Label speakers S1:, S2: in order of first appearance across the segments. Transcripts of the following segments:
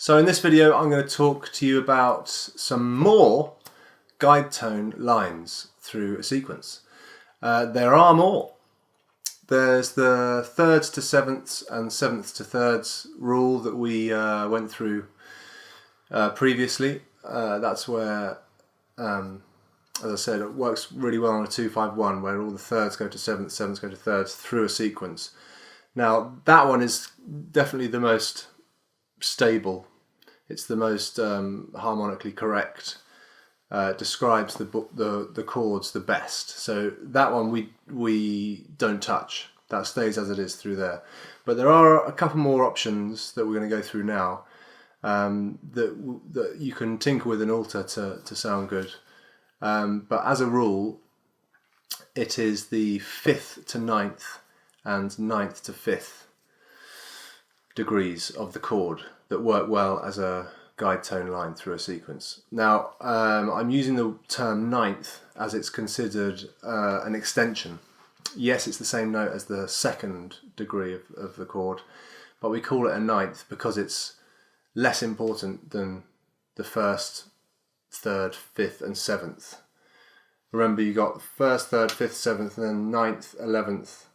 S1: So in this video I'm going to talk to you about some more guide tone lines through a sequence. There are more. There's the thirds to sevenths and sevenths to thirds rule that we went through previously. That's where, as I said, it works really well on a 2-5-1 where all the thirds go to sevenths, sevenths go to thirds through a sequence. Now that one is definitely the most stable. It's the most harmonically correct. Describes the chords the best. So that one we don't touch. That stays as it is through there. But there are a couple more options that we're going to go through now that you can tinker with and alter to sound good. But as a rule, it is the 5th to 9th and 9th to 5th degrees of the chord that work well as a guide tone line through a sequence. Now I'm using the term 9th as it's considered an extension. Yes, it's the same note as the 2nd degree of the chord, but we call it a 9th because it's less important than the 1st, 3rd, 5th and 7th. Remember, you got 1st, 3rd, 5th, 7th and then 9th, 11th,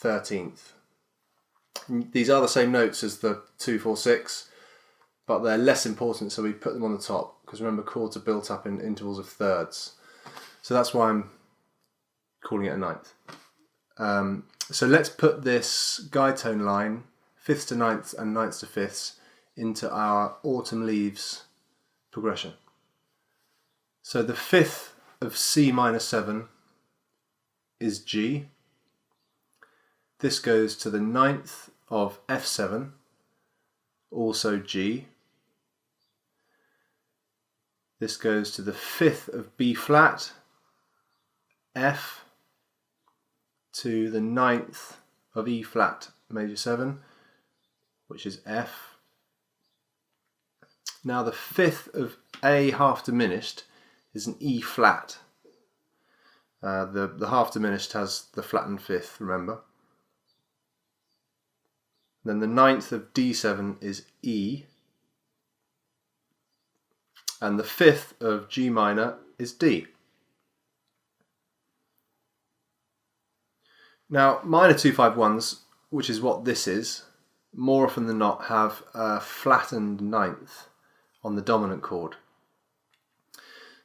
S1: 13th. These are the same notes as the 2, 4, 6, but they're less important, so we put them on the top because remember, chords are built up in intervals of thirds. So that's why I'm calling it a 9th. So let's put this guide tone line, 5ths to 9ths and 9ths to 5ths, into our autumn leaves progression. So the 5th of C minor 7 is G. This goes to the 9th of F7, also G. This goes to the 5th of B flat, F, to the 9th of E flat major 7, which is F. Now the 5th of A half diminished is an E flat. The half diminished has the flattened 5th, remember. Then the 9th of D7 is E, and the 5th of G minor is D. Now minor 2-5-1s, which is what this is, more often than not have a flattened 9th on the dominant chord.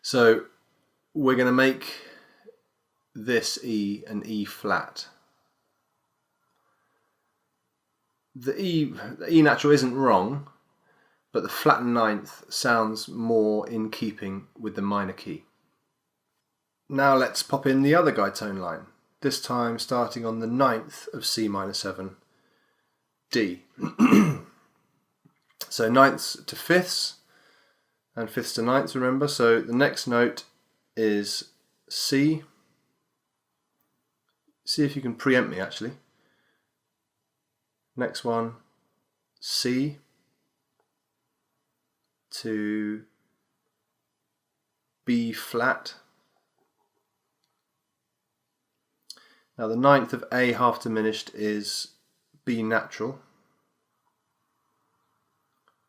S1: So we're going to make this E an E flat. The E natural isn't wrong, but the flattened 9th sounds more in keeping with the minor key. Now let's pop in the other guide tone line, this time starting on the 9th of C minor 7, D. So 9ths to 5ths and 5ths to 9ths, remember. So the next note is C. See if you can preempt me actually. Next one, C to B flat. Now the 9th of A half diminished is B natural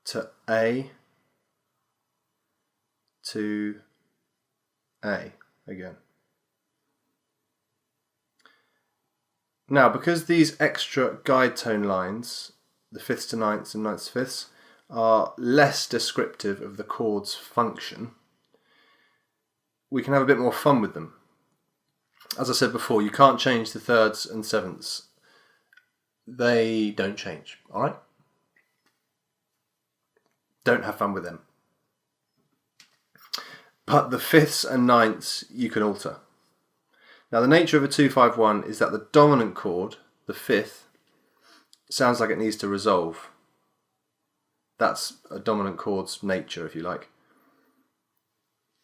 S1: to A to A again. Now, because these extra guide tone lines, the 5ths to 9ths and 9ths to 5ths, are less descriptive of the chord's function, we can have a bit more fun with them. As I said before, you can't change the thirds and sevenths. They don't change, alright? Don't have fun with them. But the 5ths and 9ths you can alter. Now the nature of a 2-5-1 is that the dominant chord, the 5th, sounds like it needs to resolve. That's a dominant chord's nature, if you like.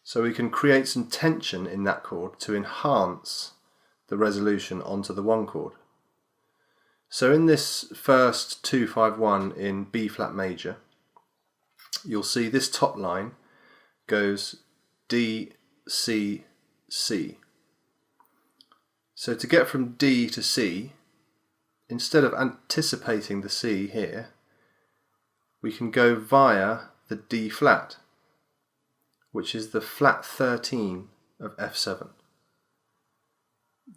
S1: So we can create some tension in that chord to enhance the resolution onto the 1 chord. So in this first 2-5-1 in B flat major, you'll see this top line goes D, C, C. So to get from D to C, instead of anticipating the C here, we can go via the D flat, which is the flat 13 of F7.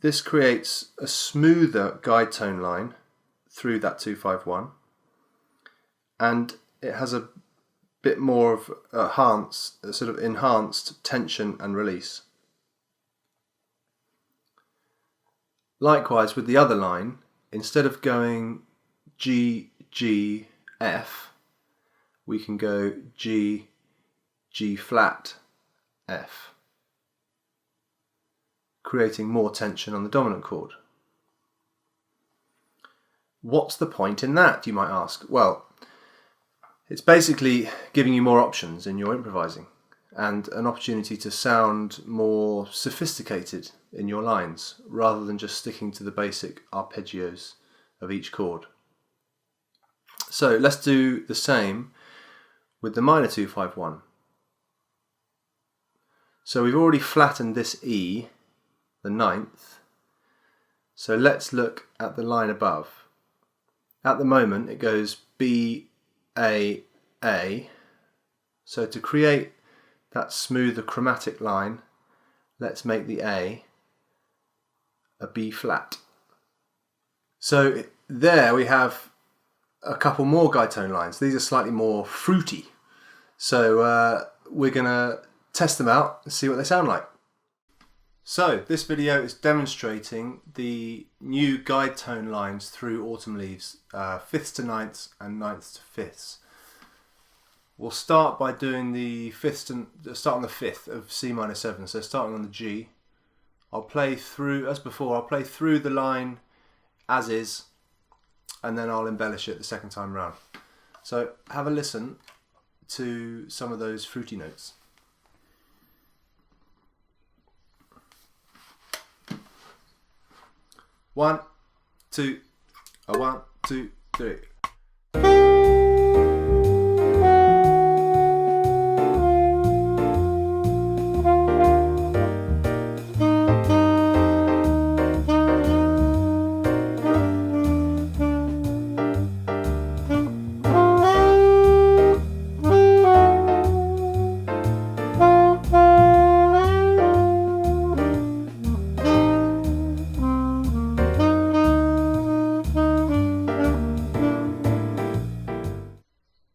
S1: This creates a smoother guide tone line through that 251, and it has a bit more of a sort of enhanced tension and release. Likewise with the other line, instead of going G, G, F, we can go G, G flat, F, creating more tension on the dominant chord. What's the point in that, you might ask? Well, it's basically giving you more options in your improvising and an opportunity to sound more sophisticated in your lines rather than just sticking to the basic arpeggios of each chord. So let's do the same with the minor 251. So we've already flattened this E, the ninth, so let's look at the line above. At the moment it goes B, A, A, so to create that smoother chromatic line, let's make the A B flat. So there we have a couple more guide tone lines. These are slightly more fruity, so we're going to test them out and see what they sound like. So this video is demonstrating the new guide tone lines through Autumn Leaves, fifths to ninths and ninths to fifths. We'll start by doing the start on the fifth of C minor 7, so starting on the G. I'll play through, as before, I'll play through the line as is, and then I'll embellish it the second time round. So have a listen to some of those fruity notes. One, two, 1, 2, 3.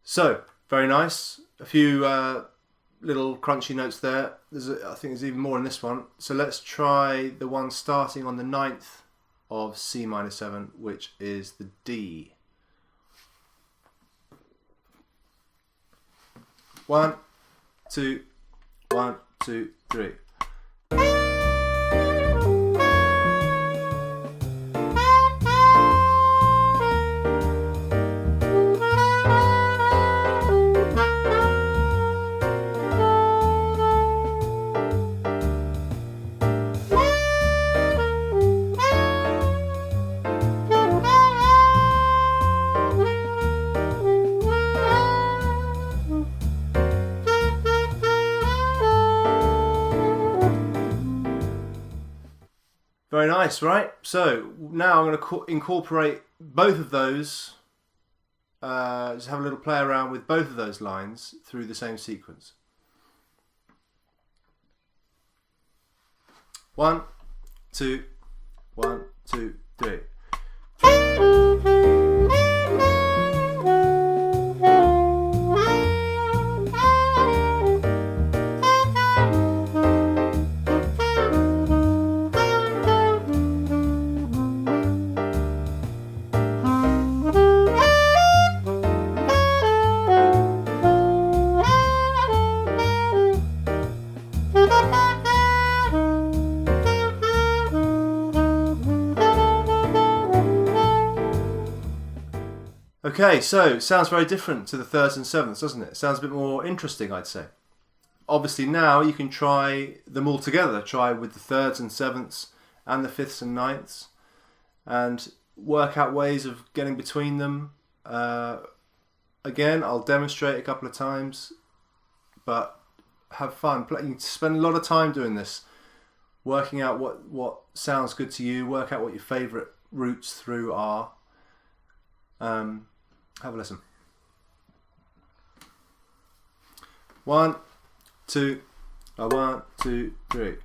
S1: So, very nice. A few little crunchy notes there. I think there's even more in this one. So let's try the one starting on the ninth of C minor 7, which is the D. 1, 2, 1, 2, 3. Very nice, right? So now I'm going to incorporate both of those, just have a little play around with both of those lines through the same sequence. 1, 2, 1, 2, 3. Okay, so sounds very different to the thirds and sevenths, doesn't it? It sounds a bit more interesting, I'd say. Obviously now you can try them all together. Try with the thirds and sevenths and the fifths and ninths and work out ways of getting between them. Again, I'll demonstrate a couple of times, but have fun. You can spend a lot of time doing this, working out what sounds good to you, work out what your favourite routes through are. Have a listen. 1, 2, 1, 2, 3.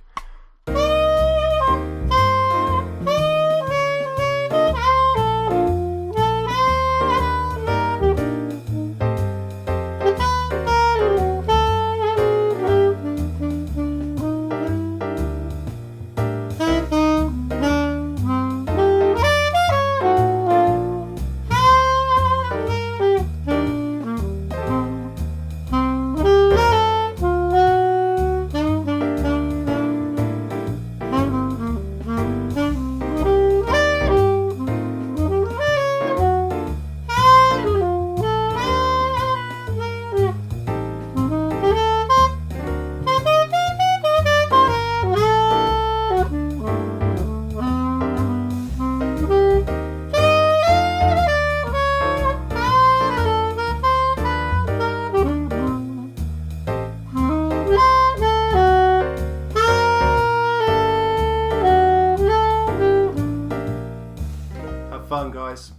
S1: Have fun, guys.